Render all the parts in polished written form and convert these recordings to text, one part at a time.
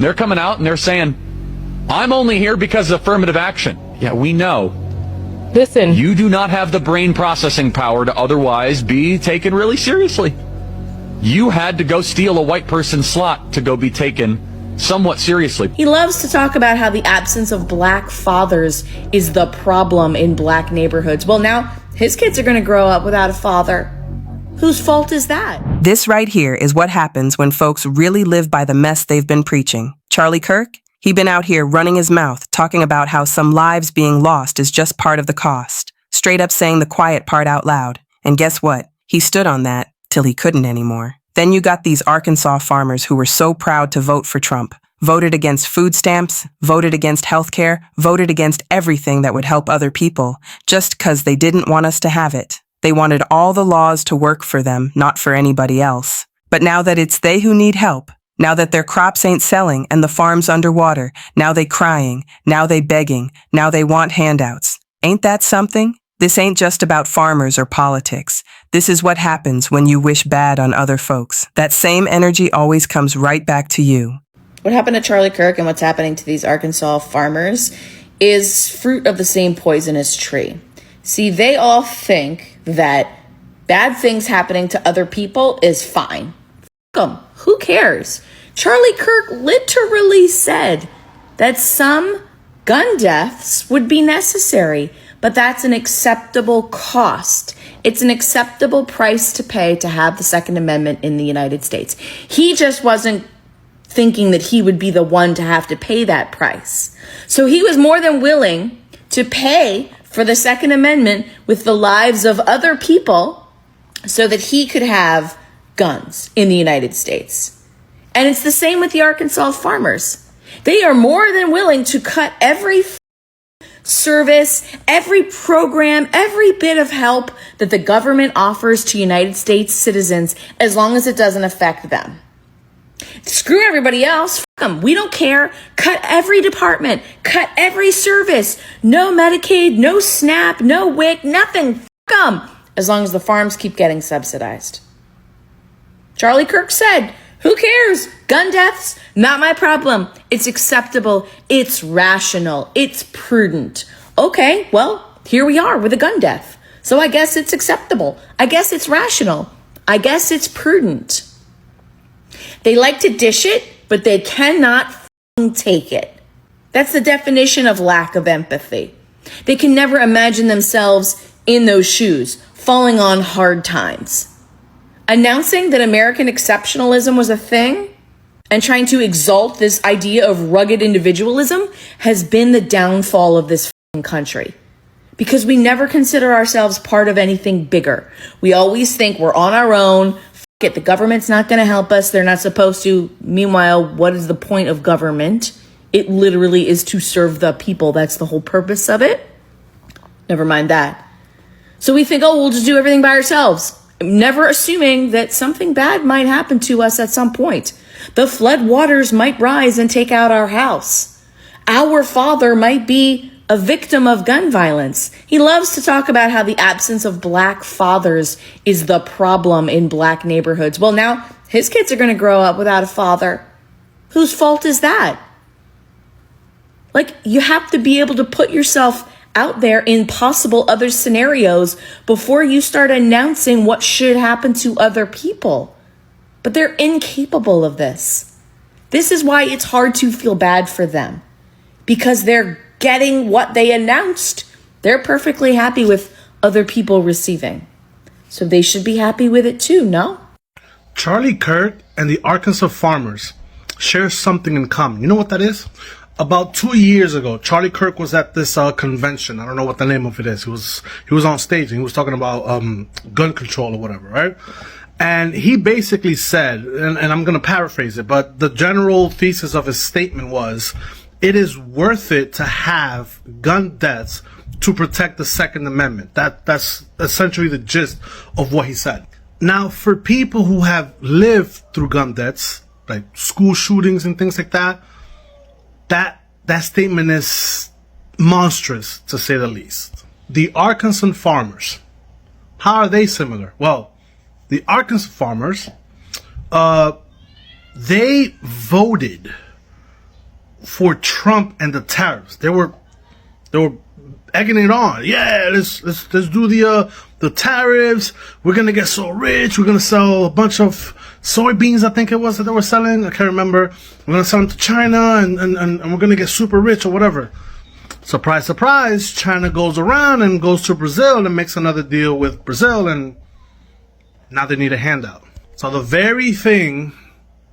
They're coming out and they're saying, I'm only here because of affirmative action. Yeah, we know. Listen. You do not have the brain processing power to otherwise be taken really seriously. You had to go steal a white person's slot to go be taken somewhat seriously. He loves to talk about how the absence of black fathers is the problem in black neighborhoods. Well, now his kids are going to grow up without a father. Whose fault is that? This right here is what happens when folks really live by the mess they've been preaching. Charlie Kirk, he been out here running his mouth, talking about how some lives being lost is just part of the cost. Straight up saying the quiet part out loud. And guess what? He stood on that till he couldn't anymore. Then you got these Arkansas farmers who were so proud to vote for Trump, voted against food stamps, voted against healthcare, voted against everything that would help other people, just 'cause they didn't want us to have it. They wanted all the laws to work for them, not for anybody else. But now that it's they who need help, now that their crops ain't selling and the farm's underwater, now they crying, now they begging, now they want handouts. Ain't that something? This ain't just about farmers or politics. This is what happens when you wish bad on other folks. That same energy always comes right back to you. What happened to Charlie Kirk and what's happening to these Arkansas farmers is fruit of the same poisonous tree. See, they all think that bad things happening to other people is fine. F*** 'em. Who cares? Charlie Kirk literally said that some gun deaths would be necessary, but that's an acceptable cost. It's an acceptable price to pay to have the Second Amendment in the United States. He just wasn't thinking that he would be the one to have to pay that price. So he was more than willing to pay for the Second Amendment with the lives of other people so that he could have guns in the United States. And it's the same with the Arkansas farmers. They are more than willing to cut every service, every program, every bit of help that the government offers to United States citizens as long as it doesn't affect them. Screw everybody else. F them. We don't care. Cut every department. Cut every service. No Medicaid, no SNAP, no WIC, nothing. F them. As long as the farms keep getting subsidized. Charlie Kirk said, who cares? Gun deaths, not my problem. It's acceptable. It's rational. It's prudent. Okay, well, here we are with a gun death. So I guess it's acceptable. I guess it's rational. I guess it's prudent. They like to dish it, but they cannot take it. That's the definition of lack of empathy. They can never imagine themselves in those shoes, falling on hard times. Announcing that American exceptionalism was a thing and trying to exalt this idea of rugged individualism has been the downfall of this country. Because we never consider ourselves part of anything bigger. We always think we're on our own. The government's not going to help us. They're not supposed to. Meanwhile, what is the point of government? It literally is to serve the people. That's the whole purpose of it. Never mind that. So we think, oh, we'll just do everything by ourselves. Never assuming that something bad might happen to us at some point. The flood waters might rise and take out our house. Our father might be a victim of gun violence. He loves to talk about how the absence of black fathers is the problem in black neighborhoods. Well, now his kids are going to grow up without a father. Whose fault is that? Like, you have to be able to put yourself out there in possible other scenarios before you start announcing what should happen to other people. But they're incapable of this. This is why it's hard to feel bad for them, because they're getting what they announced. They're perfectly happy with other people receiving. So they should be happy with it too, no? Charlie Kirk and the Arkansas farmers share something in common. You know what that is? About 2 years ago, Charlie Kirk was at this convention. I don't know what the name of it is. He was on stage and he was talking about gun control or whatever, right? And he basically said, and I'm going to paraphrase it, but the general thesis of his statement was, it is worth it to have gun deaths to protect the Second Amendment. That's essentially the gist of what he said. Now, for people who have lived through gun deaths, like school shootings and things like that, that statement is monstrous, to say the least. The Arkansas farmers, how are they similar? Well, the Arkansas farmers, they voted for Trump and the tariffs. They were egging it on. Yeah, let's do the tariffs. We're gonna get so rich. We're gonna sell a bunch of soybeans, I think it was, that they were selling. I can't remember. We're gonna sell them to China and we're gonna get super rich or whatever. Surprise, surprise. China goes around and goes to Brazil and makes another deal with Brazil, and now they need a handout. So the very thing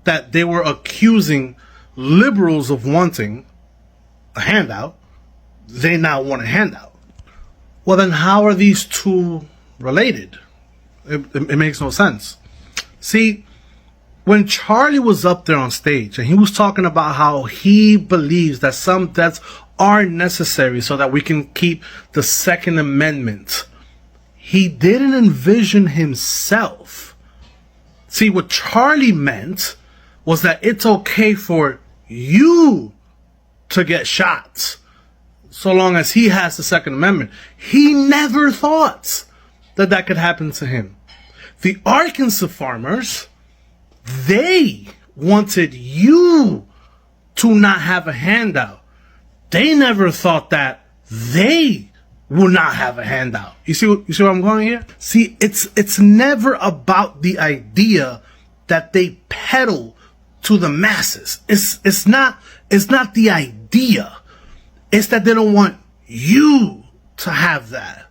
that they were accusing liberals of wanting, a handout, they now want a handout. Well, then how are these two related? It makes no sense. See, when Charlie was up there on stage and he was talking about how he believes that some deaths are necessary so that we can keep the Second Amendment, he didn't envision himself. See, what Charlie meant was that it's okay for you to get shot so long as he has the Second Amendment. He never thought that that could happen to him. The Arkansas farmers, they wanted you to not have a handout. They never thought that they will not have a handout. You see where I'm going here? See, it's never about the idea that they peddle to the masses. It's not the idea. It's that they don't want you to have that.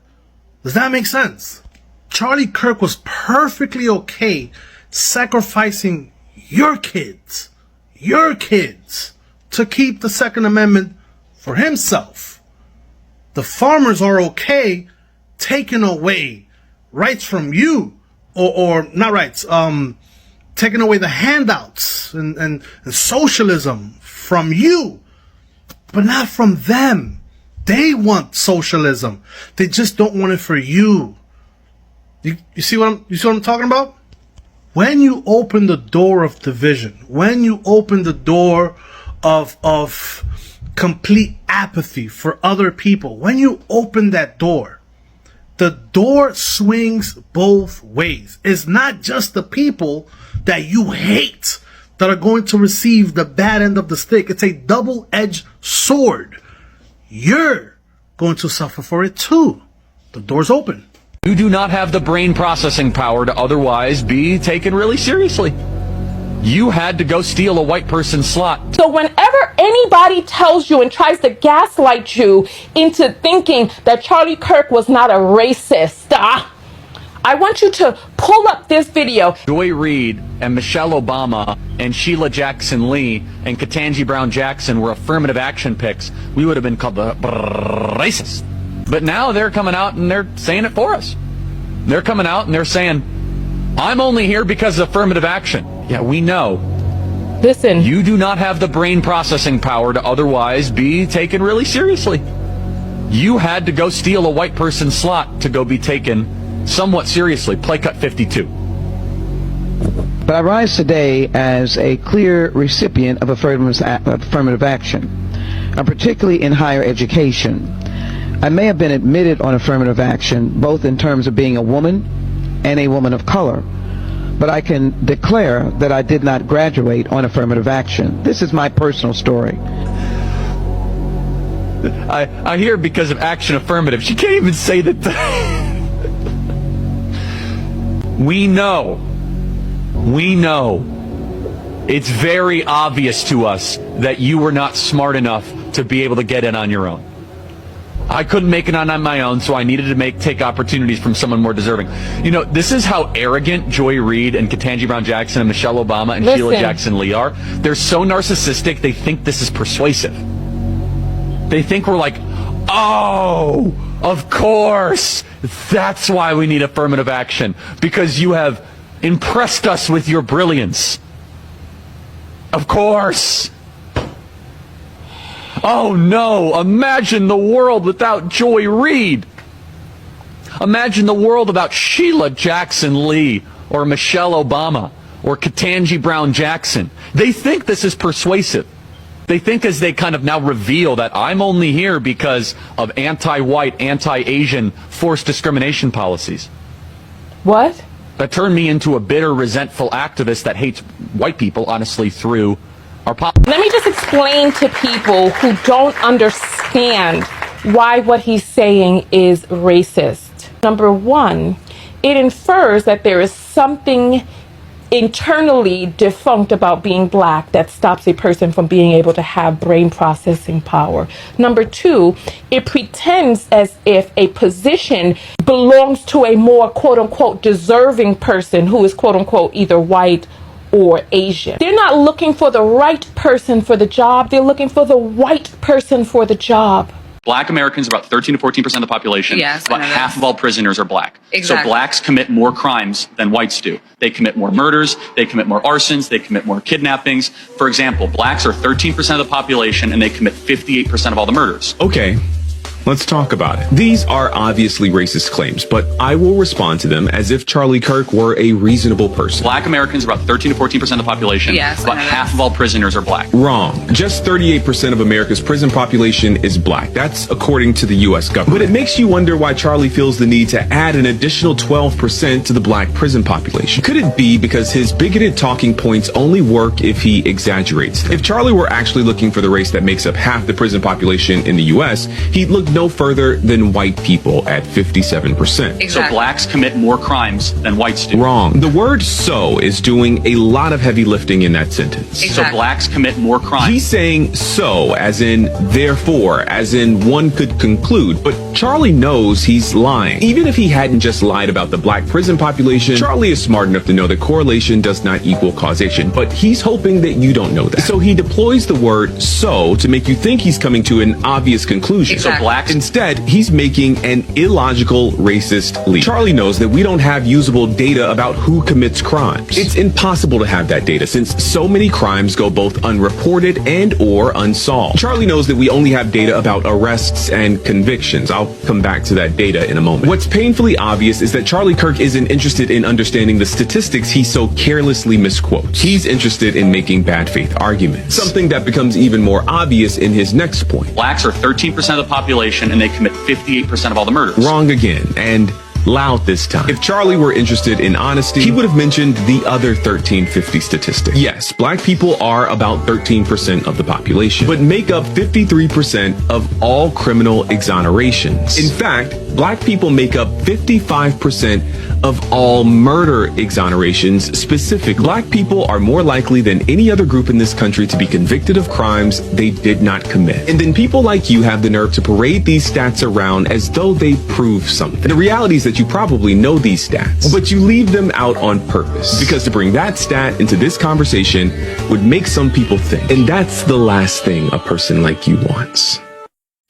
Does that make sense? Charlie Kirk was perfectly okay sacrificing your kids to keep the Second Amendment for himself. The farmers are okay taking away rights from you, or not rights, taking away the handouts and socialism from you, but not from them. They want socialism. They just don't want it for you. You see what I'm talking about? When you open the door of division, when you open the door of complete apathy for other people, when you open that door, the door swings both ways. It's not just the people that you hate that are going to receive the bad end of the stick. It's a double-edged sword. You're going to suffer for it too. The door's open. You do not have the brain processing power to otherwise be taken really seriously. You had to go steal a white person's slot. So whenever anybody tells you and tries to gaslight you into thinking that Charlie Kirk was not a racist, I want you to pull up this video. Joy Reid and Michelle Obama and Sheila Jackson Lee and Ketanji Brown Jackson were affirmative action picks, we would have been called the racist. But now they're coming out and they're saying it for us. They're coming out and they're saying, I'm only here because of affirmative action. Yeah, we know. Listen. You do not have the brain processing power to otherwise be taken really seriously. You had to go steal a white person's slot to go be taken somewhat seriously. Play cut 52. But I rise today as a clear recipient of affirmative action, particularly in higher education. I may have been admitted on affirmative action, both in terms of being a woman and a woman of color, but I can declare that I did not graduate on affirmative action. This is my personal story. I hear because of action affirmative. She can't even say that. We know. It's very obvious to us that you were not smart enough to be able to get in on your own. I couldn't make it on my own, so I needed to take opportunities from someone more deserving. You know, this is how arrogant Joy Reid and Ketanji Brown Jackson and Michelle Obama and Sheila Jackson Lee are. They're so narcissistic, they think this is persuasive. They think we're like, oh, of course, that's why we need affirmative action, because you have impressed us with your brilliance. Of course. Oh no, imagine the world without Joy Reid. Imagine the world without Sheila Jackson Lee or Michelle Obama or Ketanji Brown Jackson. They think this is persuasive. They think as they kind of now reveal that I'm only here because of anti-white, anti-Asian forced discrimination policies. What? That turned me into a bitter, resentful activist that hates white people, honestly, through Let me just explain to people who don't understand why what he's saying is racist. Number one, it infers that there is something internally defunct about being black that stops a person from being able to have brain processing power. Number two, it pretends as if a position belongs to a more quote unquote deserving person who is quote unquote either white or Asian. They're not looking for the right person for the job, they're looking for the white person for the job. Black Americans are about 13 to 14% of the population. Yes, about half of all prisoners are black. Exactly. So blacks commit more crimes than whites do. They commit more murders, they commit more arsons, they commit more kidnappings. For example, blacks are 13% of the population and they commit 58% of all the murders. Okay, let's talk about it. These are obviously racist claims, but I will respond to them as if Charlie Kirk were a reasonable person. Black Americans are about 13 to 14% of the population. Yes, about half of all prisoners are black. Wrong. Just 38% of America's prison population is black. That's according to the U.S. government. But it makes you wonder why Charlie feels the need to add an additional 12% to the black prison population. Could it be because his bigoted talking points only work if he exaggerates them? If Charlie were actually looking for the race that makes up half the prison population in the U.S., he'd look no further than white people at 57%. Exactly. So blacks commit more crimes than whites do. Wrong. The word "so" is doing a lot of heavy lifting in that sentence. Exactly. So blacks commit more crimes. He's saying "so" as in therefore, as in one could conclude, but Charlie knows he's lying. Even if he hadn't just lied about the black prison population, Charlie is smart enough to know that correlation does not equal causation, but he's hoping that you don't know that. So he deploys the word "so" to make you think he's coming to an obvious conclusion. Exactly. So blacks Instead, he's making an illogical racist leap. Charlie knows that we don't have usable data about who commits crimes. It's impossible to have that data since so many crimes go both unreported and or unsolved. Charlie knows that we only have data about arrests and convictions. I'll come back to that data in a moment. What's painfully obvious is that Charlie Kirk isn't interested in understanding the statistics he so carelessly misquotes. He's interested in making bad faith arguments. Something that becomes even more obvious in his next point. blacks are 13% of the population and they commit 58% of all the murders. Wrong again, and loud this time. If Charlie were interested in honesty, he would have mentioned the other 1350 statistic. Yes, black people are about 13% of the population, but make up 53% of all criminal exonerations. In fact, black people make up 55% of all murder exonerations specifically. Black people are more likely than any other group in this country to be convicted of crimes they did not commit. And then people like you have the nerve to parade these stats around as though they prove something. The reality is that you probably know these stats, but you leave them out on purpose because to bring that stat into this conversation would make some people think. And that's the last thing a person like you wants.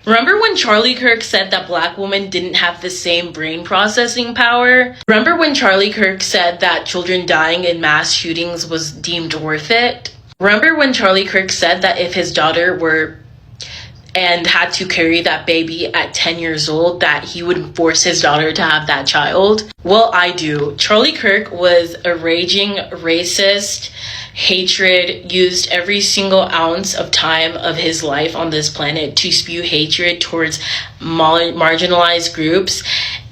Remember when Charlie Kirk said that black women didn't have the same brain processing power? Remember when Charlie Kirk said that children dying in mass shootings was deemed worth it? Remember when Charlie Kirk said that if his daughter were and had to carry that baby at 10 years old, that he would force his daughter to have that child? Well, I do. Charlie Kirk was a raging racist. Hatred, used every single ounce of time of his life on this planet to spew hatred towards marginalized groups.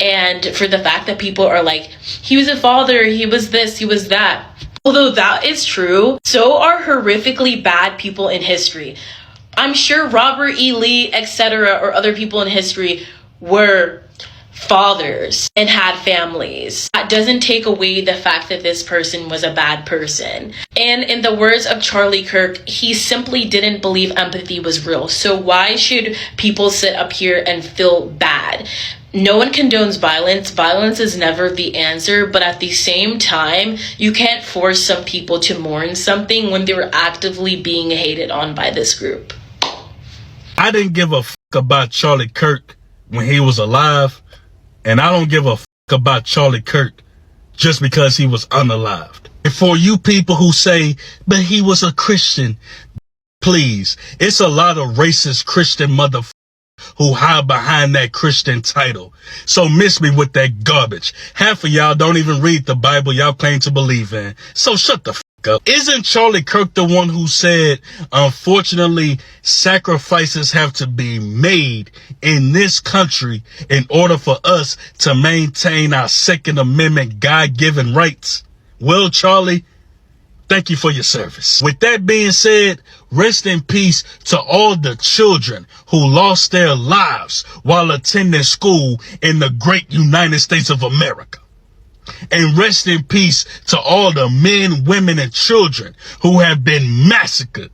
And for the fact that people are like, he was a father, he was this, he was that. Although that is true, so are horrifically bad people in history. I'm sure Robert E. Lee, etc., or other people in history were fathers and had families. That doesn't take away the fact that this person was a bad person. And in the words of Charlie Kirk, he simply didn't believe empathy was real. So why should people sit up here and feel bad? No one condones violence. Violence is never the answer, but at the same time, you can't force some people to mourn something when they were actively being hated on by this group. I didn't give a fuck about Charlie Kirk when he was alive, and I don't give a fuck about Charlie Kirk just because he was unalived. And for you people who say, but he was a Christian, please, it's a lot of racist Christian motherfuckers who hide behind that Christian title. So miss me with that garbage. Half of y'all don't even read the Bible y'all claim to believe in. So shut the fuck up. Isn't Charlie Kirk the one who said, unfortunately, sacrifices have to be made in this country in order for us to maintain our Second Amendment God-given rights? Well, Charlie, thank you for your service. With that being said, rest in peace to all the children who lost their lives while attending school in the great United States of America. And rest in peace to all the men, women, and children who have been massacred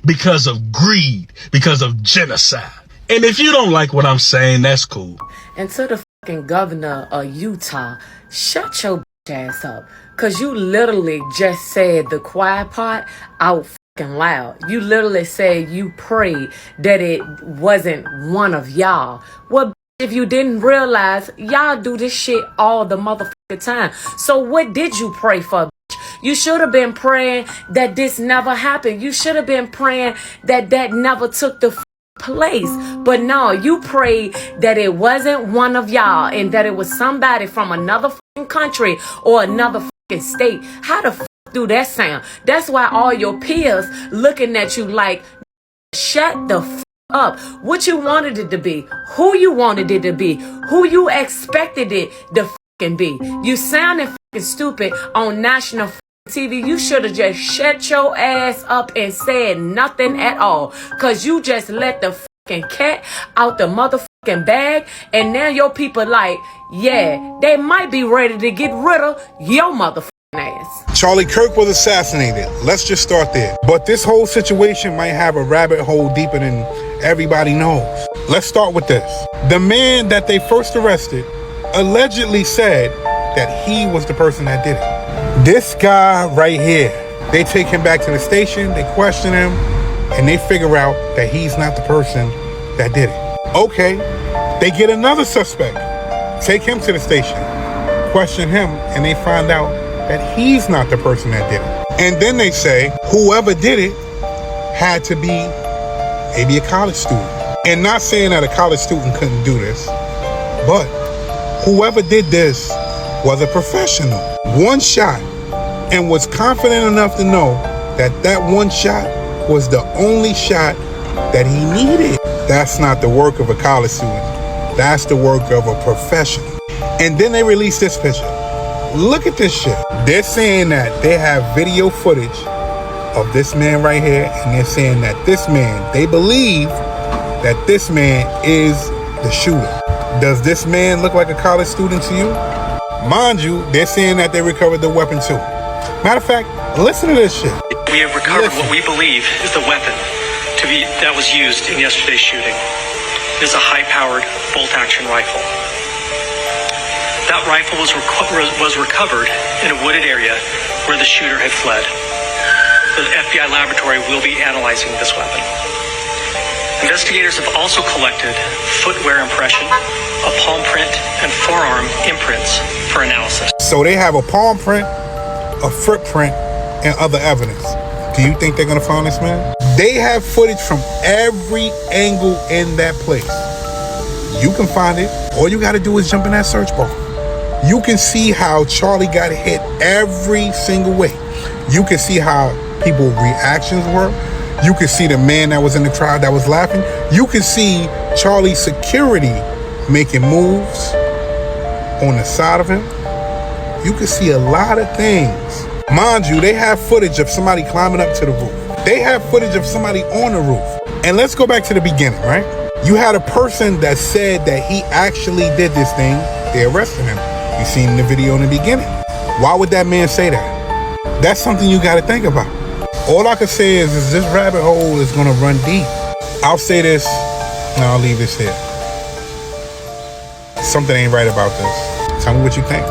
because of greed, because of genocide. And if you don't like what I'm saying, that's cool. And to the fucking governor of Utah, shut your bitch ass up. Cause you literally just said the quiet part out fucking loud. You literally said you prayed that it wasn't one of y'all. Well, if you didn't realize, y'all do this shit all the motherfucking time. So what did you pray for, bitch? You should have been praying that this never happened. You should have been praying that that never took the place. But no, you prayed that it wasn't one of y'all and that it was somebody from another fucking country or another fucking state. How the fuck do that sound? That's why all your peers looking at you like, shut the fuck up. What you wanted it to be, who you wanted it to be, who you expected it to fucking be. You sounded fucking stupid on national TV. You should have just shut your ass up and said nothing at all. Cause you just let the fucking cat out the motherfucking bag. And now your people like, yeah, they might be ready to get rid of your motherfucking ass. Charlie Kirk was assassinated. Let's just start there. But this whole situation might have a rabbit hole deeper than everybody knows. Let's start with this. The man that they first arrested allegedly said that he was the person that did it. This guy right here, they take him back to the station, they question him, and they figure out that he's not the person that did it. Okay, they get another suspect, take him to the station, question him, and they find out that he's not the person that did it. And then they say whoever did it had to be maybe a college student. And not saying that a college student couldn't do this, but whoever did this was a professional. One shot, and was confident enough to know that that one shot was the only shot that he needed. That's not the work of a college student. That's the work of a professional. And then they release this picture. Look at this shit. They're saying that they have video footage of this man right here, and they're saying that this man, they believe that this man is the shooter. Does this man look like a college student to you? Mind you, they're saying that they recovered the weapon too. Matter of fact, listen to this shit. We have recovered what we believe is the weapon that was used in yesterday's shooting. It is a high-powered bolt-action rifle. That rifle was recovered in a wooded area where the shooter had fled. The FBI laboratory will be analyzing this weapon. Investigators have also collected footwear impression, a palm print, and forearm imprints for analysis. So they have a palm print, a footprint, and other evidence. Do you think they're gonna find this man? They have footage from every angle in that place. You can find it. All you gotta do is jump in that search bar. You can see how Charlie got hit every single way. You can see how people's reactions were. You can see the man that was in the crowd that was laughing. You can see Charlie's security making moves on the side of him. You can see a lot of things. Mind you, they have footage of somebody climbing up to the roof. They have footage of somebody on the roof. And let's go back to the beginning, right? You had a person that said that he actually did this thing. They arrested him. You seen the video in the beginning. Why would that man say that? That's something you got to think about. All I can say is this rabbit hole is going to run deep. I'll say this, and I'll leave this here. Something ain't right about this. Tell me what you think.